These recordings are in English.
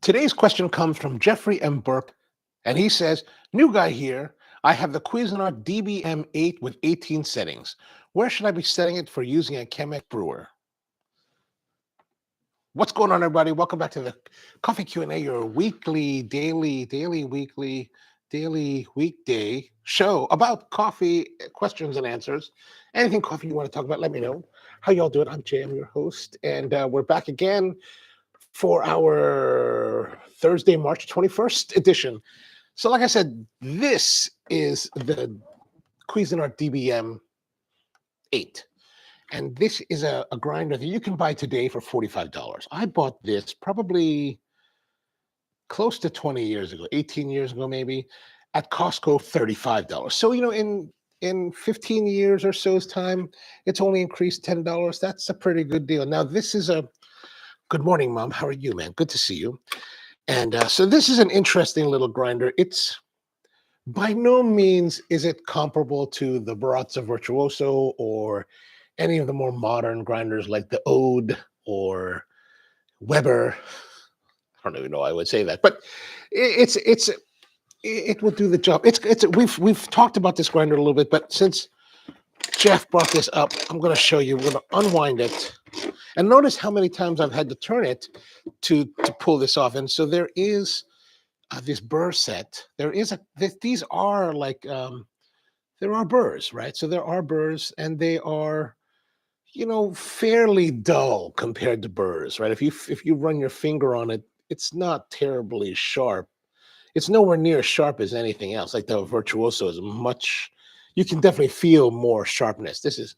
Today's question comes from Jeffrey M Bourke, and he says, "New guy here. I have the Cuisinart DBM-8 with 18 settings. Where should I be setting it for using a Chemex brewer?" What's going on, everybody? Welcome back to the Coffee Q&A, your daily, weekday show about coffee questions and answers. Anything coffee you want to talk about, let me know. How y'all doing? I'm Jay, I'm your host, and we're back again for our Thursday, March 21st edition. So like I said, this is the Cuisinart DBM-8. And this is a grinder that you can buy today for $45. I bought this probably close to 20 years ago, 18 years ago maybe, at Costco, $35. So, in 15 years or so's time, it's only increased $10. That's a pretty good deal. Now, this is a good morning, Mom. How are you, man? Good to see you. And so this is an interesting little grinder. It's by no means is it comparable to the Baratza Virtuoso or any of the more modern grinders like the Ode or Weber. I don't even know why I would say that, but it will do the job. We've talked about this grinder a little bit, but since Jeff brought this up, I'm going to show you. We're going to unwind it, and notice how many times I've had to turn it to pull this off. And so there is this burr set. These are like there are burrs, right? So there are burrs, and they are fairly dull compared to burrs, right? If you run your finger on it, it's not terribly sharp. It's nowhere near as sharp as anything else. Like the Virtuoso is much, you can definitely feel more sharpness. This is,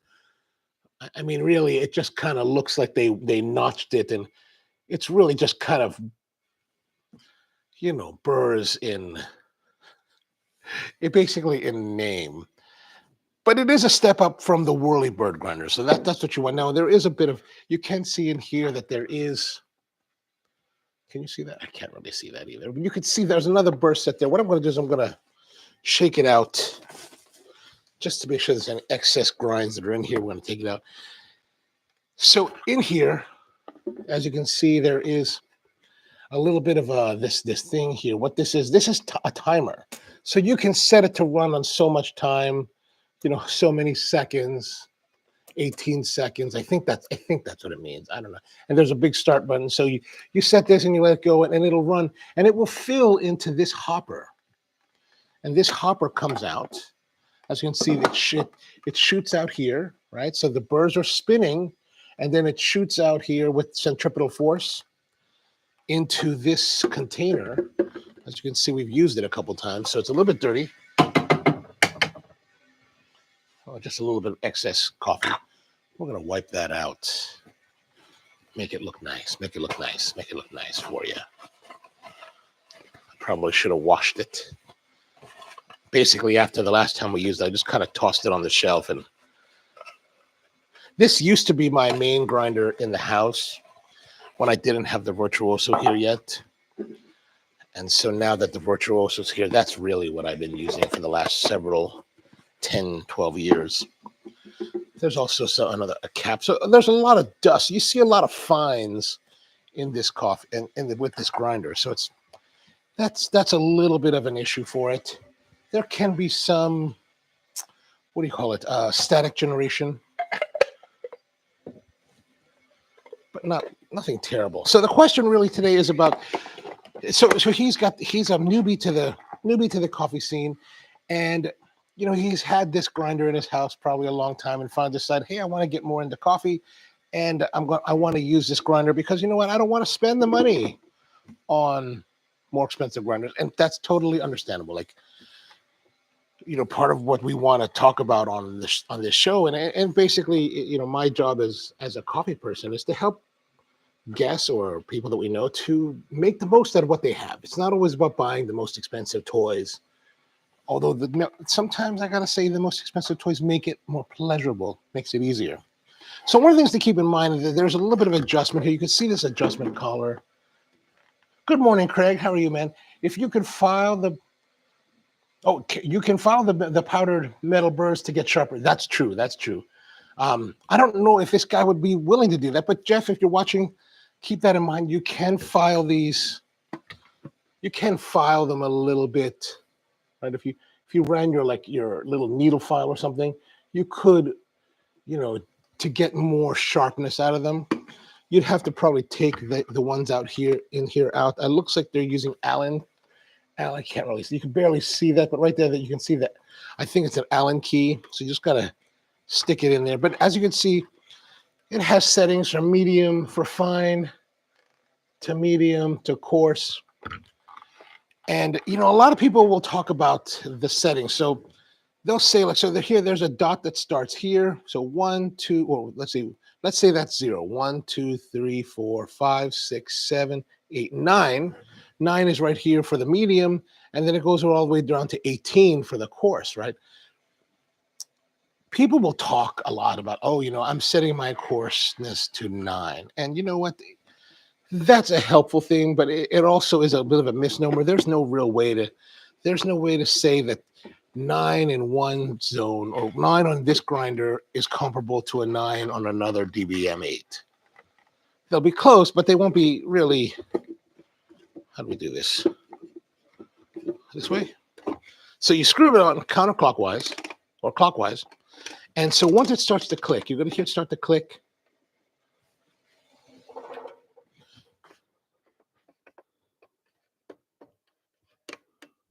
I mean, really, it just kind of looks like they notched it, and it's really just kind of, burrs basically in name. But it is a step up from the Whirly Bird grinder. So that's what you want. Now, there is a bit of, you can see in here that there is, can you see that? I can't really see that either. But you can see there's another burr set there. What I'm going to do is I'm going to shake it out just to make sure there's any excess grinds that are in here. We're going to take it out. So in here, as you can see, there is a little bit of this thing here. What this is a timer. So you can set it to run on so much time, so many seconds, 18 seconds. I think that's what it means. I don't know. And there's a big start button. So you set this and you let it go, and it'll run, and it will fill into this hopper. And this hopper comes out. As you can see, it shoots out here, right? So the burrs are spinning, and then it shoots out here with centripetal force into this container. As you can see, we've used it a couple times, so it's a little bit dirty. Oh, just a little bit of excess coffee. We're going to wipe that out. Make it look nice. Make it look nice. Make it look nice for you. I probably should have washed it. Basically, after the last time we used it, I just kind of tossed it on the shelf. And this used to be my main grinder in the house when I didn't have the Virtuoso here yet. And so now that the Virtuoso's here, that's really what I've been using for the last several 10, 12 years. There's also a cap. So there's a lot of dust. You see a lot of fines in this coffee and with this grinder. So that's a little bit of an issue for it. There can be some, what do you call it? Static generation, but nothing terrible. So the question really today is about, so he's a newbie to the coffee scene, and he's had this grinder in his house probably a long time, and finally decided, hey, I want to get more into coffee, and I want to use this grinder because I don't want to spend the money on more expensive grinders, and that's totally understandable. Like, part of what we want to talk about on this show, and basically, my job as a coffee person is to help guests or people that we know to make the most out of what they have. It's not always about buying the most expensive toys. Although sometimes I gotta say the most expensive toys make it more pleasurable, makes it easier. So one of the things to keep in mind is that there's a little bit of adjustment here. You can see this adjustment collar. Good morning, Craig. How are you, man? If you could file you can file the powdered metal burrs to get sharper. That's true. That's true. I don't know if this guy would be willing to do that, but Jeff, if you're watching, keep that in mind. You can file these You can file them a little bit, right? If you ran your little needle file or something, you could, you know, to get more sharpness out of them, you'd have to probably take the ones out here in here out. It looks like they're using Allen. I can't really see. You can barely see that, but right there that you can see that. I think it's an Allen key. So you just gotta stick it in there. But as you can see, it has settings from medium for fine to medium to coarse. And a lot of people will talk about the settings. So they'll say like, so there's a dot that starts here. So 1, 2, or let's say that's 0. 1, 2, 3, 4, 5, 6, 7, 8, 9. 9 is right here for the medium, and then it goes all the way down to 18 for the coarse, right? People will talk a lot about, I'm setting my coarseness to 9. And you know what? That's a helpful thing, but it also is a bit of a misnomer. There's no way to say that 9 in one zone or 9 on this grinder is comparable to a 9 on another DBM-8. They'll be close, but they won't be really. How do we do this? This way. So you screw it on counterclockwise or clockwise. And so once it starts to click, you're going to hear it start to click.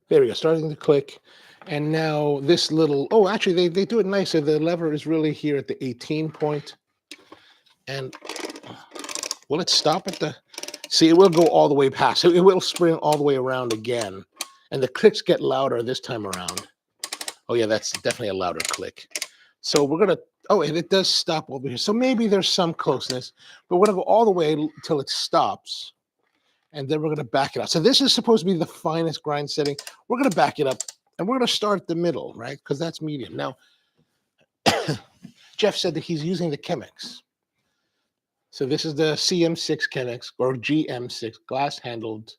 There we go, starting to click. And now this little, actually they do it nicer. The lever is really here at the 18 point. And will it stop at the, see, it will go all the way past. So it will spring all the way around again. And the clicks get louder this time around. Oh yeah, that's definitely a louder click. So we're going to, and it does stop over here. So maybe there's some closeness, but we're going to go all the way until it stops. And then we're going to back it out. So this is supposed to be the finest grind setting. We're going to back it up, and we're going to start at the middle, right? Because that's medium. Now, Jeff said that he's using the Chemex. So this is the CM6 Chemex, or GM6, glass-handled,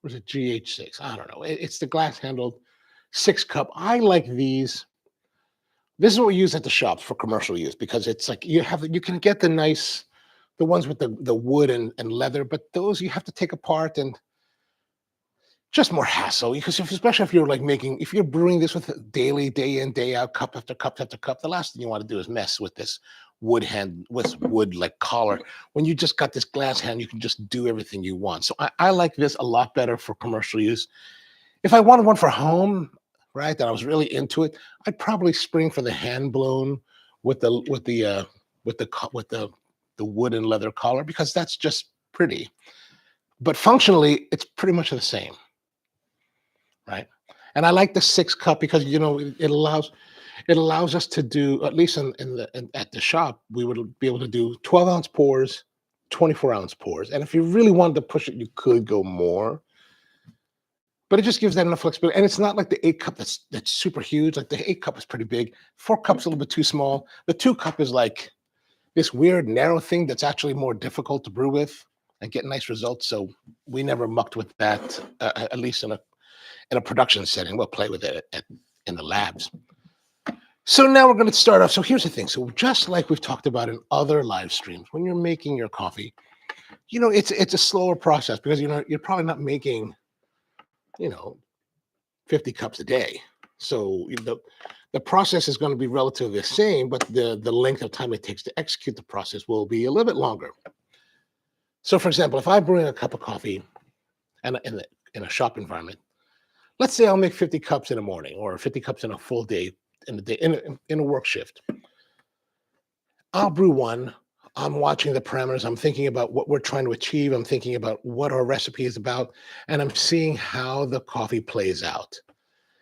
or is it GH6? I don't know. It's the glass-handled 6-cup. I like these. This is what we use at the shops for commercial use, because it's like you can get the ones with the wood and leather, but those you have to take apart and just more hassle, because especially if you're if you're brewing this with daily, day in, day out, cup after cup after cup, the last thing you want to do is mess with this wood like collar. When you just got this glass hand, you can just do everything you want. So I like this a lot better for commercial use. If I wanted one for home, right, that I was really into it, I'd probably spring for the hand blown with the wood and leather collar, because that's just pretty. But functionally, it's pretty much the same, right? And I like the 6-cup because it allows us to do, at least at the shop, we would be able to do 12-ounce pours, 24-ounce pours. And if you really wanted to push it, you could go more. But it just gives that enough flexibility. And it's not like the 8-cup that's super huge. Like the 8-cup is pretty big. 4-cup's a little bit too small. The 2-cup is like this weird narrow thing that's actually more difficult to brew with and get nice results. So we never mucked with that, at least in a production setting. We'll play with it in the labs. So now we're going to start off. So here's the thing. So just like we've talked about in other live streams, when you're making your coffee, it's a slower process, because you're probably not making 50 cups a day. So the process is going to be relatively the same, but the length of time it takes to execute the process will be a little bit longer. So, for example, if I bring a cup of coffee in a shop environment, let's say I'll make 50 cups in the morning, or 50 cups in a full day in a work shift. I'll brew one. I'm watching the parameters. I'm thinking about what we're trying to achieve. I'm thinking about what our recipe is about, and I'm seeing how the coffee plays out.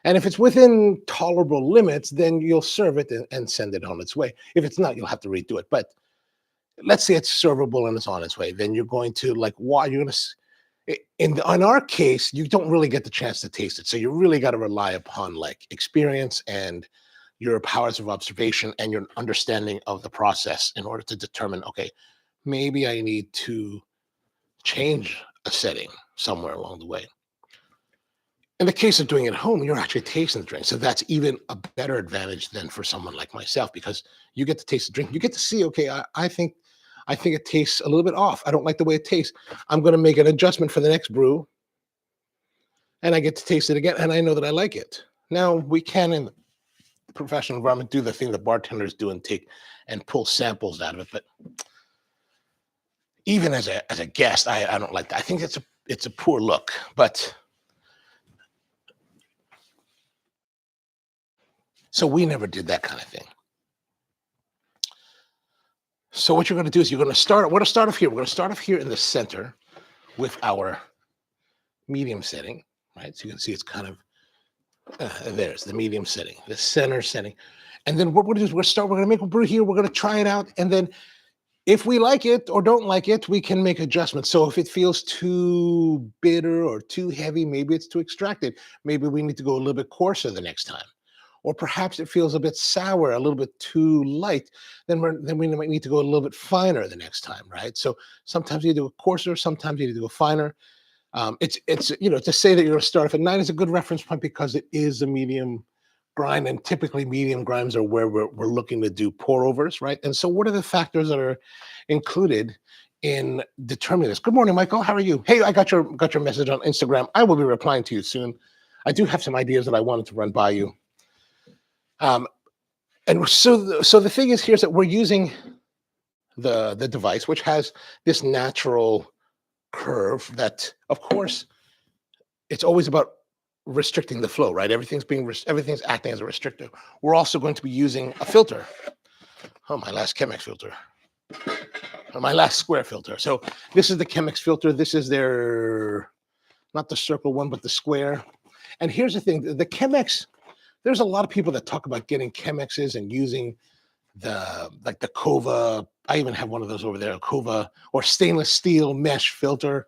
And if it's within tolerable limits, then you'll serve it and send it on its way. If it's not, you'll have to redo it. But let's say it's servable and it's on its way, then you're going to in our case, you don't really get the chance to taste it. So you really got to rely upon experience and your powers of observation and your understanding of the process in order to determine, okay, maybe I need to change a setting somewhere along the way. In the case of doing it at home, you're actually tasting the drink. So that's even a better advantage than for someone like myself, because you get to taste the drink. You get to see, okay, I think it tastes a little bit off. I don't like the way it tastes. I'm going to make an adjustment for the next brew. and I get to taste it again, and I know that I like it. Now we can in the professional environment do the thing the bartenders do and take and pull samples out of it, but even as a guest, I don't like that. I think it's a poor look, but so we never did that kind of thing. So what you're going to do is we're going to start off here. We're going to start off here in the center with our medium setting, right? So you can see it's kind of there's the medium setting, the center setting. And then what we're going to do is we're going to make a brew here. We're going to try it out. And then if we like it or don't like it, we can make adjustments. So if it feels too bitter or too heavy, maybe it's too extracted. Maybe we need to go a little bit coarser the next time. Or perhaps it feels a bit sour, a little bit too light, then we might need to go a little bit finer the next time, right? So sometimes you do a coarser, sometimes you need to go finer. It's to say that you're going to start off at 9 is a good reference point because it is a medium grind, and typically medium grinds are where we're looking to do pour overs, right? And so what are the factors that are included in determining this? Good morning, Michael. How are you? Hey, I got your message on Instagram. I will be replying to you soon. I do have some ideas that I wanted to run by you. And so the thing is here is that we're using the device, which has this natural curve that, of course, it's always about restricting the flow, right? Everything's acting as a restrictor. We're also going to be using a filter. Oh, my last Chemex filter. Or my last square filter. So this is the Chemex filter. This is their, not the circle one, but the square. And here's the thing, the Chemex, there's a lot of people that talk about getting Chemexes and using the Kova. I even have one of those over there, a Kova or stainless steel mesh filter,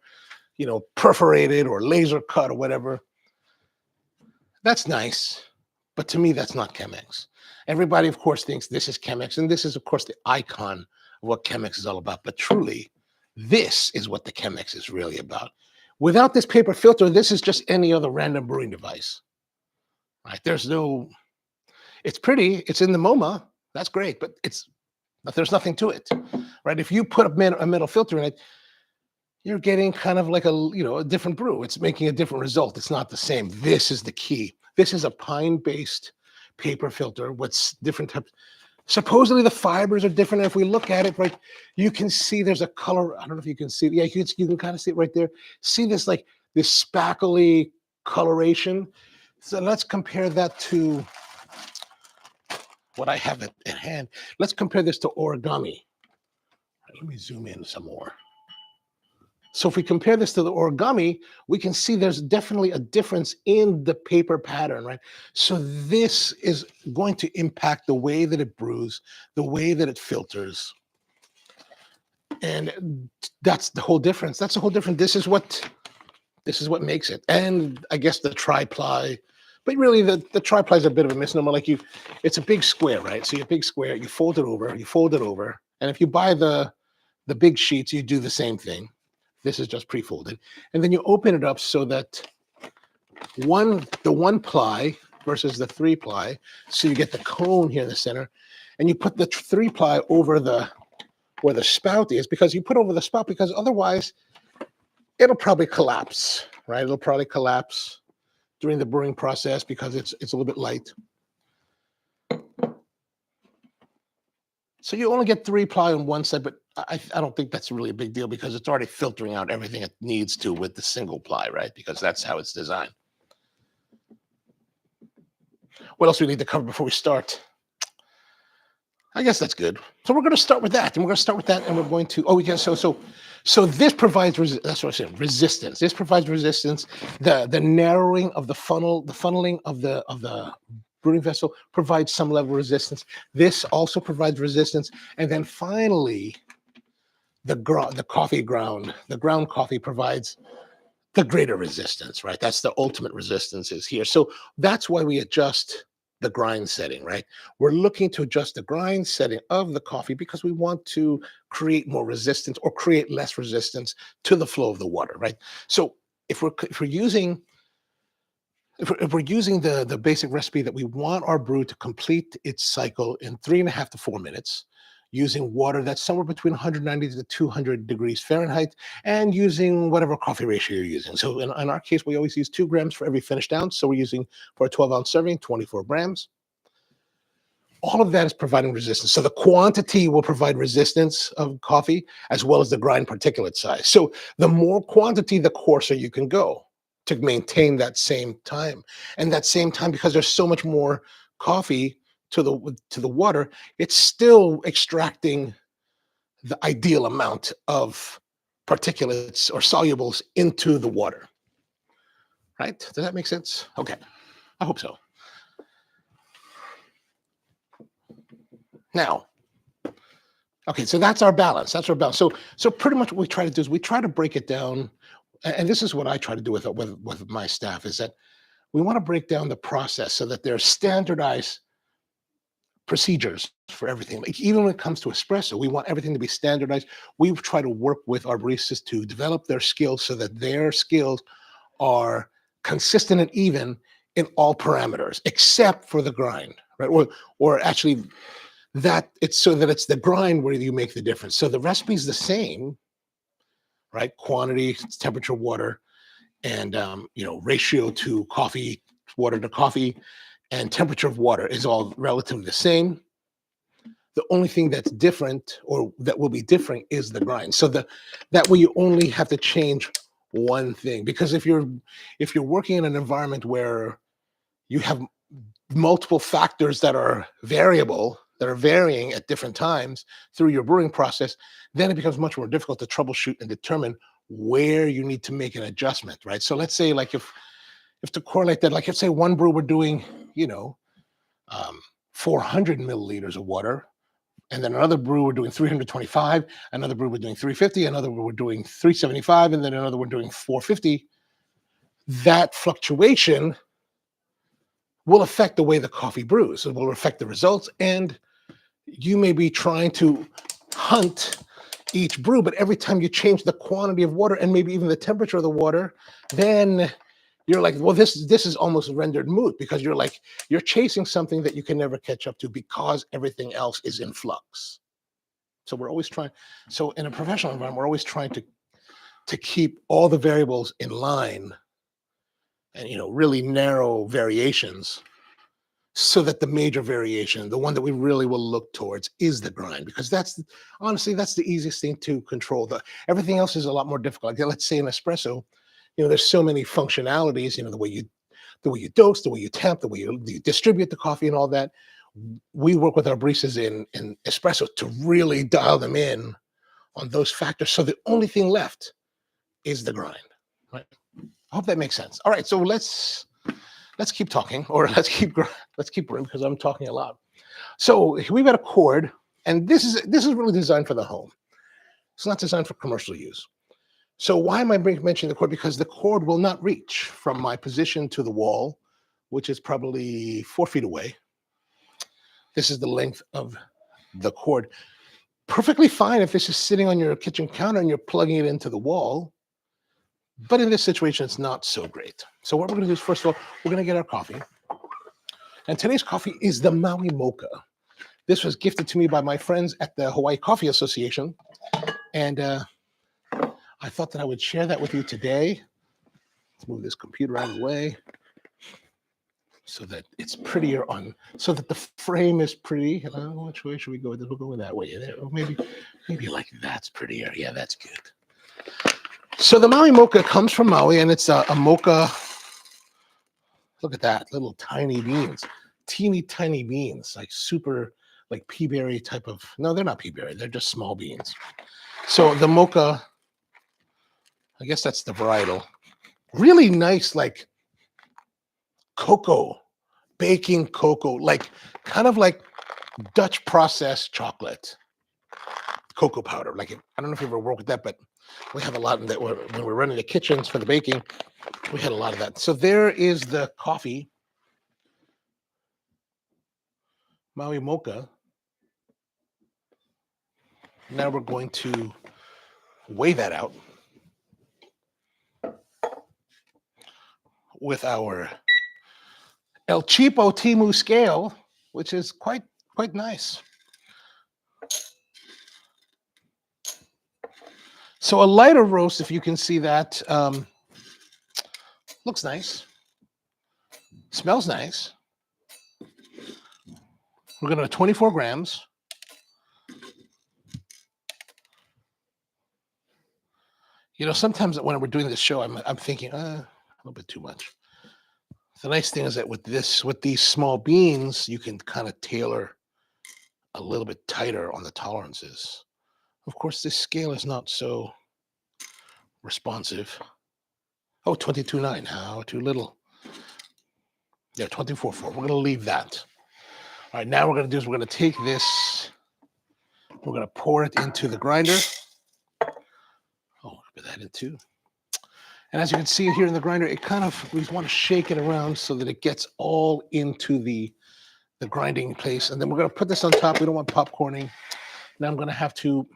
perforated or laser cut or whatever. That's nice, but to me, that's not Chemex. Everybody, of course, thinks this is Chemex, and this is, of course, the icon of what Chemex is all about. But truly, this is what the Chemex is really about. Without this paper filter, this is just any other random brewing device. Right? It's pretty, it's in the MoMA, that's great, but there's nothing to it, right? If you put a metal filter in it, you're getting kind of like a different brew. It's making a different result. It's not the same. This is the key. This is a pine-based paper filter. What's different types? Supposedly the fibers are different. If we look at it, right, you can see there's a color. I don't know if you can see it. Yeah, you can kind of see it right there. See this this spackly coloration. So let's compare that to what I have at hand. Let's compare this to origami. Let me zoom in some more. So if we compare this to the origami, we can see there's definitely a difference in the paper pattern, right? So this is going to impact the way that it brews, the way that it filters. And that's the whole difference. That's the whole difference. This is what makes it. And I guess the tri-ply, but really the tri-ply is a bit of a misnomer. It's a big square, right? So your big square, you fold it over. And if you buy the big sheets, you do the same thing. This is just pre-folded. And then you open it up so that the one ply versus the 3-ply. So you get the cone here in the center, and you put the 3-ply over where the spout is, because you put over the spout, because otherwise it'll probably collapse, right? It'll probably collapse during the brewing process because it's a little bit light. So you only get 3-ply on one side, but I don't think that's really a big deal because it's already filtering out everything it needs to with the single ply, right? Because that's how it's designed. What else do we need to cover before we start? I guess that's good. So we're going to start with that, and we're going to, so this provides that's what I said, resistance. This provides resistance. The narrowing of the funnel, the funneling of the brewing vessel provides some level of resistance. This also provides resistance, and then finally, the ground coffee provides the greater resistance, right? That's the ultimate resistance is here. So that's why we adjust the grind setting, right? We're looking to adjust the grind setting of the coffee because we want to create more resistance or create less resistance to the flow of the water, right? So if we're using the basic recipe that we want our brew to complete its cycle in 3.5 to 4 minutes, using water that's somewhere between 190 to 200 degrees Fahrenheit, and using whatever coffee ratio you're using. So in our case, we always use 2 grams for every finished ounce. So we're using, for a 12-ounce serving, 24 grams. All of that is providing resistance. So the quantity will provide resistance of coffee as well as the grind particulate size. So the more quantity, the coarser you can go to maintain that same time. And that same time, because there's so much more coffee to the water, it's still extracting the ideal amount of particulates or solubles into the water. Right? Does that make sense? Okay. I hope so. Now, okay, so that's our balance. That's our balance. So pretty much what we try to do is we try to break it down, and this is what I try to do with my staff, is that we want to break down the process so that there's standardized procedures for everything. Like even when it comes to espresso, we want everything to be standardized. We try to work with our baristas to develop their skills so that their skills are consistent and even in all parameters, except for the grind, right? Or actually that it's so that it's the grind where you make the difference. So the recipe is the same, right? Quantity, temperature, water, and ratio to coffee, water to coffee, and temperature of water is all relatively the same. The only thing that's different, or that will be different, is the grind. So that way you only have to change one thing, because if you're working in an environment where you have multiple factors that are variable, that are varying at different times through your brewing process, then it becomes much more difficult to troubleshoot and determine where you need to make an adjustment, right? So let's say, like, if to correlate that, like if say one brew we're doing, 400 milliliters of water, and then another brew we're doing 325, another brew we're doing 350, another brew we're doing 375, and then another we're doing 450, that fluctuation will affect the way the coffee brews. It will affect the results, and you may be trying to hunt each brew, but every time you change the quantity of water and maybe even the temperature of the water, then you're like, well, this is almost rendered moot, because you're chasing something that you can never catch up to because everything else is in flux. So we're always trying. So in a professional environment, we're always trying to keep all the variables in line, and really narrow variations, so that the major variation, the one that we really will look towards, is the grind, because that's honestly the easiest thing to control. Everything else is a lot more difficult. Like, let's say an espresso, there's so many functionalities, the way you dose, the way you temp, the way you distribute the coffee and all that. We work with our baristas in espresso to really dial them in on those factors. So the only thing left is the grind, right? I hope that makes sense. All right, so let's keep talking, or let's keep brewing, because I'm talking a lot. So we've got a cord, and this is really designed for the home. It's not designed for commercial use. So why am I mentioning the cord? Because the cord will not reach from my position to the wall, which is probably 4 feet away. This is the length of the cord. Perfectly fine if this is sitting on your kitchen counter and you're plugging it into the wall. But in this situation, it's not so great. So what we're going to do is, first of all, we're going to get our coffee. And today's coffee is the Maui Mocha. This was gifted to me by my friends at the Hawaii Coffee Association. And I thought that I would share that with you today. Let's move this computer out of the way so that it's prettier so that the frame is pretty. Which way should we go with this? We'll go that way. Or maybe like that's prettier. Yeah, that's good. So the Maui Mocha comes from Maui, and it's a mocha. Look at that, little tiny beans, teeny tiny beans, like super, like pea berry type of. No, they're not pea berry. They're just small beans. So the mocha, I guess that's the varietal. Really nice, like cocoa, baking cocoa, like kind of like Dutch processed chocolate, cocoa powder. Like, I don't know if you ever worked with that, but we have a lot of that when we're running the kitchens for the baking. We had a lot of that. So there is the coffee, Maui Mocha. Now we're going to weigh that out with our El Cheapo Timu scale, which is quite nice. So a lighter roast, if you can see that, looks nice, smells nice. We're going to 24 grams. You know, sometimes when we're doing this show, I'm thinking, a little bit too much. The nice thing is that with these small beans, you can kind of tailor a little bit tighter on the tolerances. Of course, this scale is not so responsive. Oh, 22.9, how too little. Yeah, 24.4. We're going to leave that. All right, now we're going to do is we're going to take this, we're going to pour it into the grinder. Oh, put that in too. And as you can see here in the grinder, it kind of, we want to shake it around so that it gets all into the grinding place. And then we're going to put this on top. We don't want popcorning. Now I'm going to have to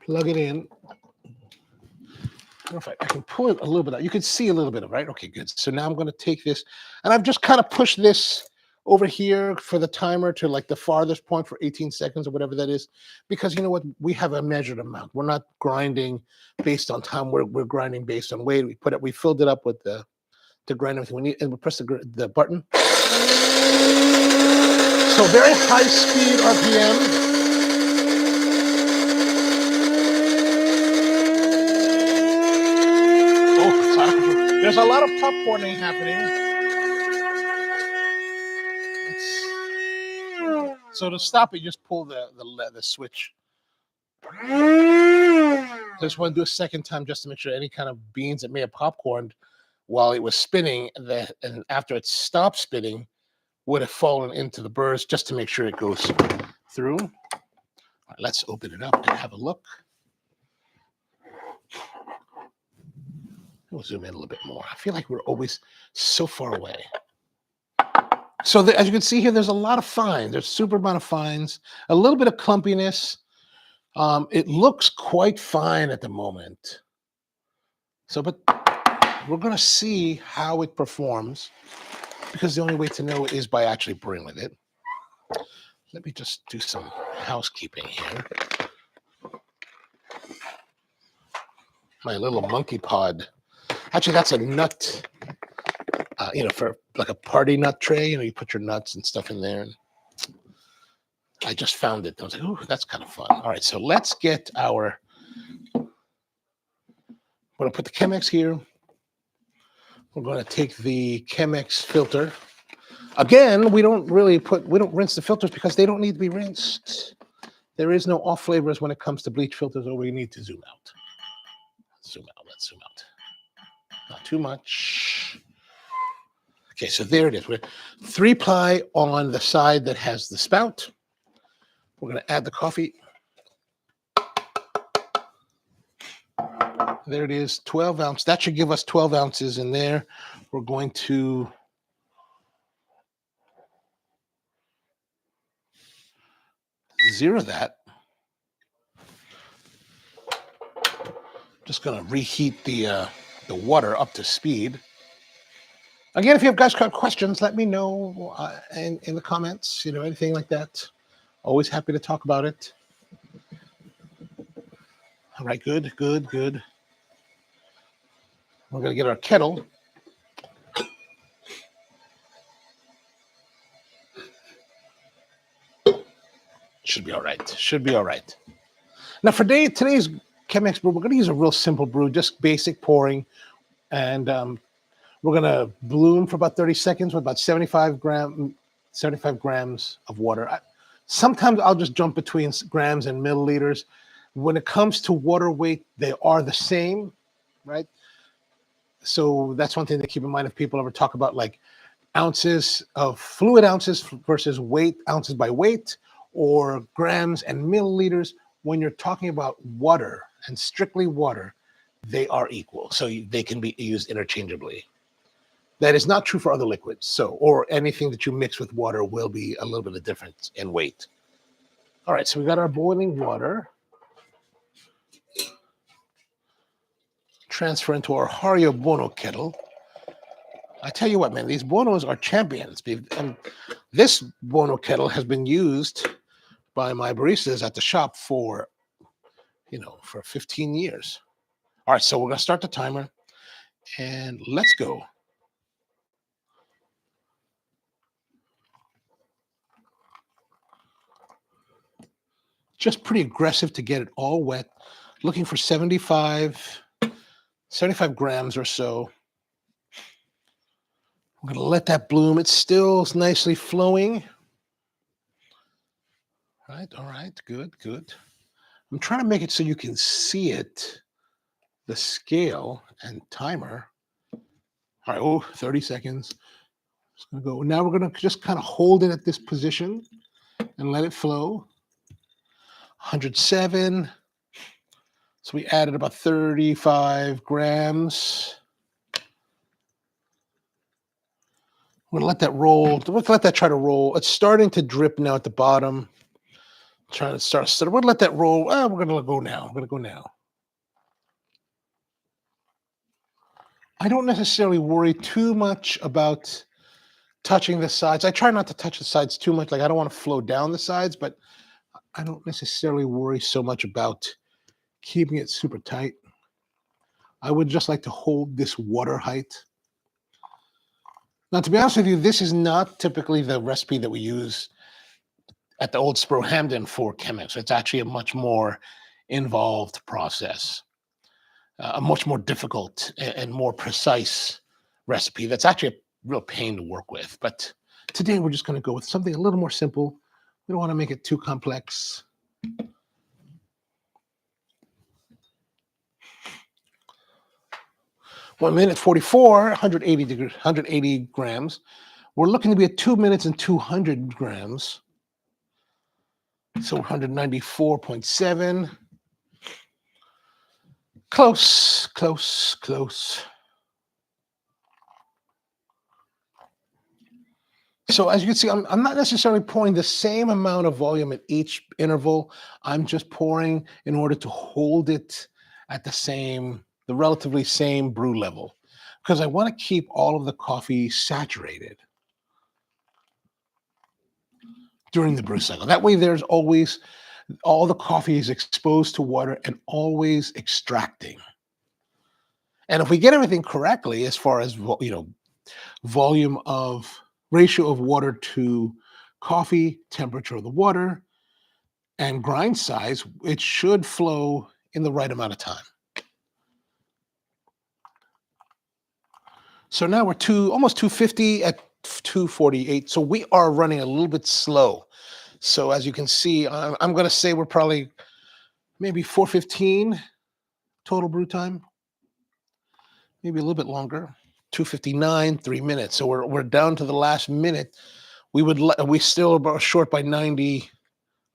plug it in. I don't know if I can pull it a little bit out. You can see a little bit of it, right? Okay, good. So now I'm going to take this, and I've just kind of pushed this over here for the timer to like the farthest point for 18 seconds or whatever that is, because you know what? We have a measured amount. We're not grinding based on time. We're grinding based on weight. We filled it up with the to grind everything we need, and we press the button. So very high speed RPM. There's a lot of popcorning happening. So to stop it, just pull the switch. Just want to do a second time just to make sure any kind of beans that may have popcorned while it was spinning, and after it stopped spinning, would have fallen into the burrs, just to make sure it goes through. All right, let's open it up and have a look. We'll zoom in a little bit more. I feel like we're always so far away. So as you can see here, there's a lot of fines. There's a super amount of fines, a little bit of clumpiness. It looks quite fine at the moment. So, but we're going to see how it performs, because the only way to know is by actually brewing with it. Let me just do some housekeeping here. My little monkey pod. Actually, that's a nut, for like a party nut tray. You put your nuts and stuff in there. And I just found it. I was like, oh, that's kind of fun. All right, so let's get we're going to put the Chemex here. We're going to take the Chemex filter. Again, we don't rinse the filters because they don't need to be rinsed. There is no off flavors when it comes to bleach filters, or we need to zoom out. Let's zoom out. Not too much. Okay, so there it is. We're 3-ply on the side that has the spout. We're going to add the coffee. There it is, 12 ounce. That should give us 12 ounces in there. We're going to zero that. Just going to reheat the water up to speed. Again, if you guys got questions, let me know in the comments, anything like that. Always happy to talk about it. All right, good. We're going to get our kettle. Should be all right. Now for today's Chemex brew, we're going to use a real simple brew, just basic pouring. And we're going to bloom for about 30 seconds with about 75 grams of water. Sometimes I'll just jump between grams and milliliters. When it comes to water weight, they are the same, right? So that's one thing to keep in mind if people ever talk about like ounces of fluid ounces versus weight, ounces by weight, or grams and milliliters. When you're talking about water and strictly water, they are equal. So they can be used interchangeably. That is not true for other liquids. Or anything that you mix with water will be a little bit of difference in weight. All right, so we got our boiling water. Transfer into our Hario Bono kettle. I tell you what, man, these Bonos are champions. And this Bono kettle has been used by my baristas at the shop for you know, for 15 years. All right, so we're going to start the timer and let's go. Just pretty aggressive to get it all wet. Looking for 75 grams or so. I'm going to let that bloom. It's still nicely flowing. All right, good, good. I'm trying to make it so you can see it, the scale and timer. All right, oh, 30 seconds. Just gonna go. Now we're going to just kind of hold it at this position and let it flow. 107. So we added about 35 grams. We're gonna let that roll. Let's let that try to roll. It's starting to drip now at the bottom. Trying to start. So we're gonna let that roll. We're gonna go now. We're gonna go now. I don't necessarily worry too much about touching the sides. I try not to touch the sides too much. Like I don't want to flow down the sides, but I don't necessarily worry so much about keeping it super tight. I would just like to hold this water height. Now, to be honest with you, this is not typically the recipe that we use at the Old Spro Hamden for Chemex. It's actually a much more involved process, a much more difficult and more precise recipe that's actually a real pain to work with. But today we're just going to go with something a little more simple. We don't want to make it too complex. One minute 44, 180 grams. We're looking to be at 2 minutes and 200 grams. So 194.7. Close, close, close. So as you can see, I'm not necessarily pouring the same amount of volume at each interval. I'm just pouring in order to hold it at the relatively same brew level, because I want to keep all of the coffee saturated during the brew cycle. That way there's always, all the coffee is exposed to water and always extracting. And if we get everything correctly, as far as, you know, volume of ratio of water to coffee, temperature of the water, and grind size, it should flow in the right amount of time. So now we're almost 250 at 248. So we are running a little bit slow. So as you can see, I'm going to say we're probably maybe 415 total brew time, maybe a little bit longer. 259, 3 minutes. So we're down to the last minute. We still are short by 90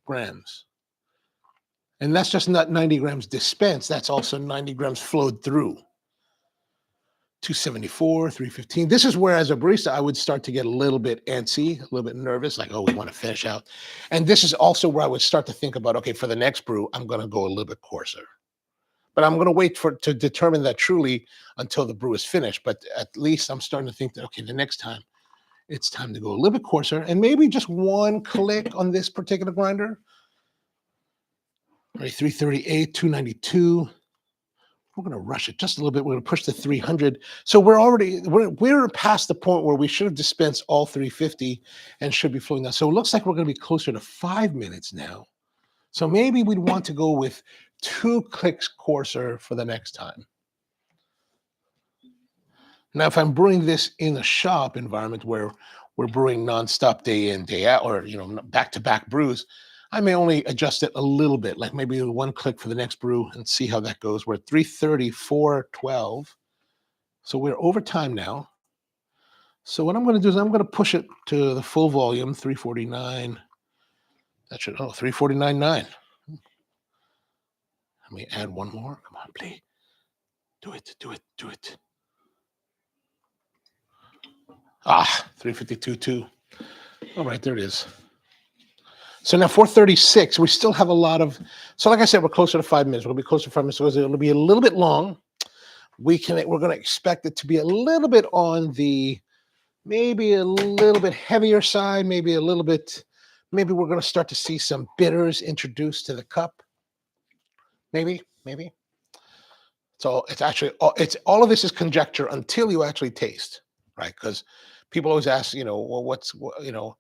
grams. And that's just not 90 grams dispensed. That's also 90 grams flowed through. 274, 315. This is where, as a barista, I would start to get a little bit antsy, a little bit nervous, like, oh, we want to finish out. And this is also where I would start to think about, okay, for the next brew, I'm going to go a little bit coarser. But I'm going to wait to determine that truly until the brew is finished. But at least I'm starting to think that, okay, the next time, it's time to go a little bit coarser, and maybe just one click on this particular grinder. All right, 338, 292. We're going to rush it just a little bit. We're going to push to 300. So we're past the point where we should have dispensed all 350 and should be flowing down. So it looks like we're going to be closer to 5 minutes now. So maybe we'd want to go with 2 clicks coarser for the next time. Now, if I'm brewing this in a shop environment where we're brewing nonstop day in, day out, or, you know, back-to-back brews, I may only adjust it a little bit, like maybe 1 click for the next brew and see how that goes. We're at 330, 412. So we're over time now. So what I'm going to do is I'm going to push it to the full volume, 349. That should, 349.9. Let me add one more. Come on, please. Do it, do it, do it. 352.2. All right, there it is. So now 436, we still have a lot of, so like I said, we're closer to 5 minutes. We'll be closer to 5 minutes, so it'll be a little bit long. We're going to expect it to be a little bit on the, maybe a little bit heavier side, maybe we're going to start to see some bitters introduced to the cup. Maybe. So it's actually it's all of this is conjecture until you actually taste, right? Because people always ask, well,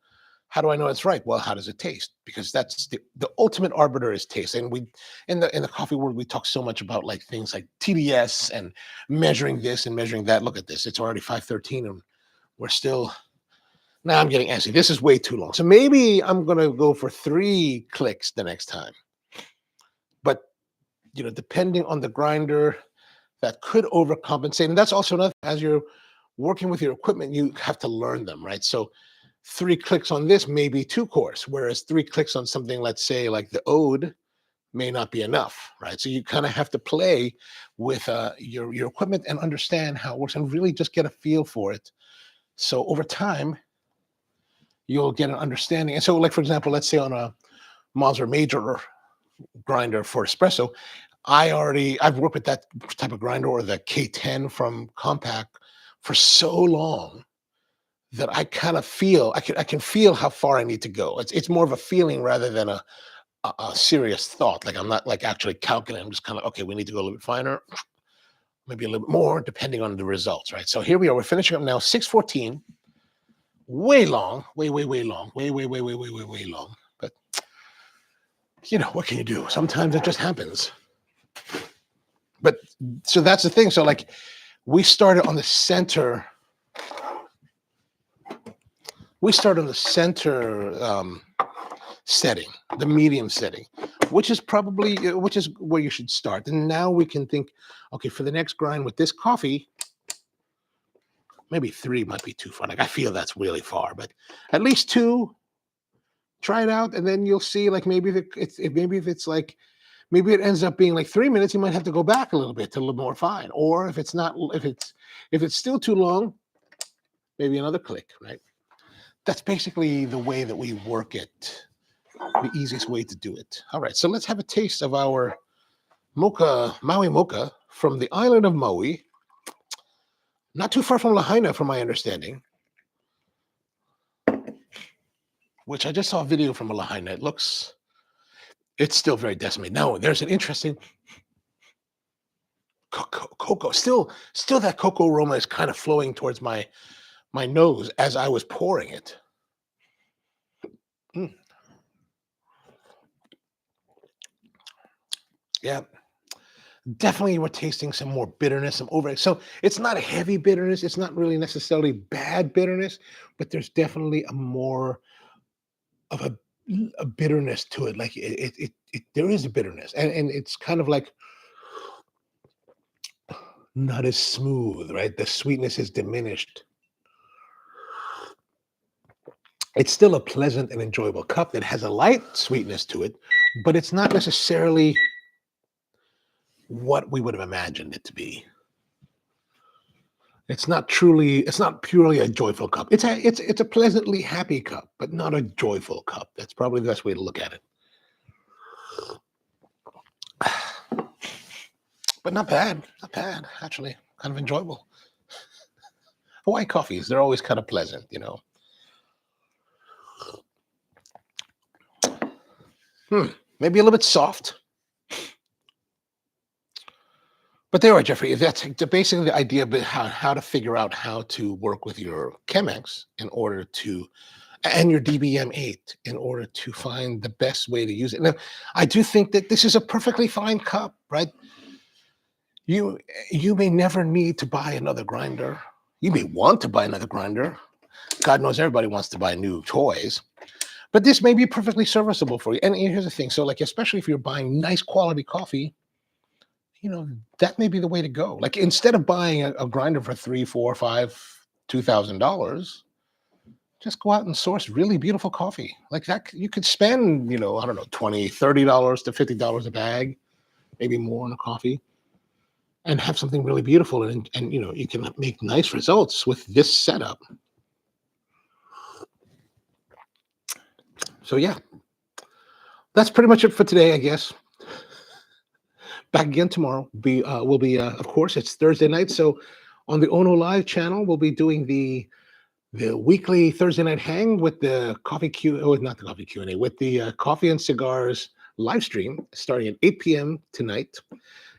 how do I know it's right? Well, how does it taste? Because that's the ultimate arbiter is taste. And we in the coffee world, we talk so much about like things like TDS and measuring this and measuring that. Look at this. It's already 5:13 and we're still now I'm getting antsy. This is way too long. So maybe I'm gonna go for 3 clicks the next time. But depending on the grinder, that could overcompensate. And that's also another, as you're working with your equipment, you have to learn them, right? So 3 clicks on this may be 2 course, whereas 3 clicks on something, let's say like the Ode, may not be enough, right? So you kind of have to play with your equipment and understand how it works and really just get a feel for it. So over time, you'll get an understanding. And so like, for example, let's say on a Mazzer Major grinder for espresso, I've worked with that type of grinder or the K10 from Compact for so long that I kind of feel I can feel how far I need to go. It's more of a feeling rather than a serious thought. Like I'm not like actually calculating. I'm just kind of okay. We need to go a little bit finer, maybe a little bit more, depending on the results. Right. So here we are. We're finishing up now. 6:14. Way long. Way long. Way long. But what can you do? Sometimes it just happens. But so that's the thing. So like we started on the center. Setting, the medium setting, which is where you should start. And now we can think, okay, for the next grind with this coffee, maybe 3 might be too far. Like I feel that's really far, but at least 2. Try it out, and then you'll see. Like maybe if it ends up being like 3 minutes, you might have to go back a little bit to a little more fine. Or if it's still too long, maybe another click, right? That's basically the way that we work it, the easiest way to do it. All right, so let's have a taste of our Maui mocha from the island of Maui, not too far from Lahaina, from my understanding, which I just saw a video from Lahaina. It's still very decimated. Now, there's an interesting cocoa. Still that cocoa aroma is kind of flowing towards my nose as I was pouring it. Yeah, definitely we're tasting some more bitterness, some over. So it's not a heavy bitterness. It's not really necessarily bad bitterness, but there's definitely a more of a bitterness to it. Like there is a bitterness, and it's kind of like not as smooth, right? The sweetness is diminished. It's still a pleasant and enjoyable cup that has a light sweetness to it, but it's not necessarily what we would have imagined it to be. It's not purely a joyful cup. It's a pleasantly happy cup, but not a joyful cup. That's probably the best way to look at it. But not bad, actually. Kind of enjoyable. Hawaii coffees, they're always kind of pleasant, Maybe a little bit soft. But there are, Jeffrey. That's basically the idea of how to figure out how to work with your Chemex and your DBM-8 in order to find the best way to use it. Now, I do think that this is a perfectly fine cup, right? You may never need to buy another grinder. You may want to buy another grinder. God knows everybody wants to buy new toys. But this may be perfectly serviceable for you. And here's the thing. So like, especially if you're buying nice quality coffee, that may be the way to go. Like instead of buying a grinder for $3,000, $4,000, $5,000, $2,000, just go out and source really beautiful coffee. Like that, you could spend, I don't know, $20, $30 to $50 a bag, maybe more on a coffee, and have something really beautiful. And you can make nice results with this setup. So yeah, that's pretty much it for today, I guess. Back again tomorrow. Will be of course, it's Thursday night. So on the Ono Live channel, we'll be doing the weekly Thursday night hang with the coffee Q. Oh, not the coffee Q&A, with the coffee and cigars live stream starting at 8 p.m. tonight.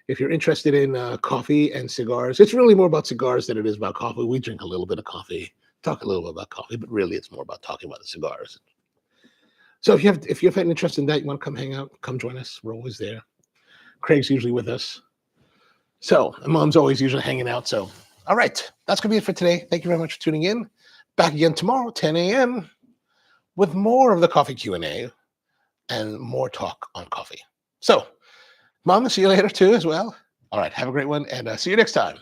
If you're interested in coffee and cigars, it's really more about cigars than it is about coffee. We drink a little bit of coffee, talk a little bit about coffee, but really it's more about talking about the cigars. So if you have an interest in that, you want to come hang out, come join us. We're always there. Craig's usually with us. So, and Mom's always usually hanging out. So, all right, that's going to be it for today. Thank you very much for tuning in. Back again tomorrow, 10 a.m. with more of the coffee Q&A and more talk on coffee. So, Mom, I'll see you later too as well. All right, have a great one, and see you next time.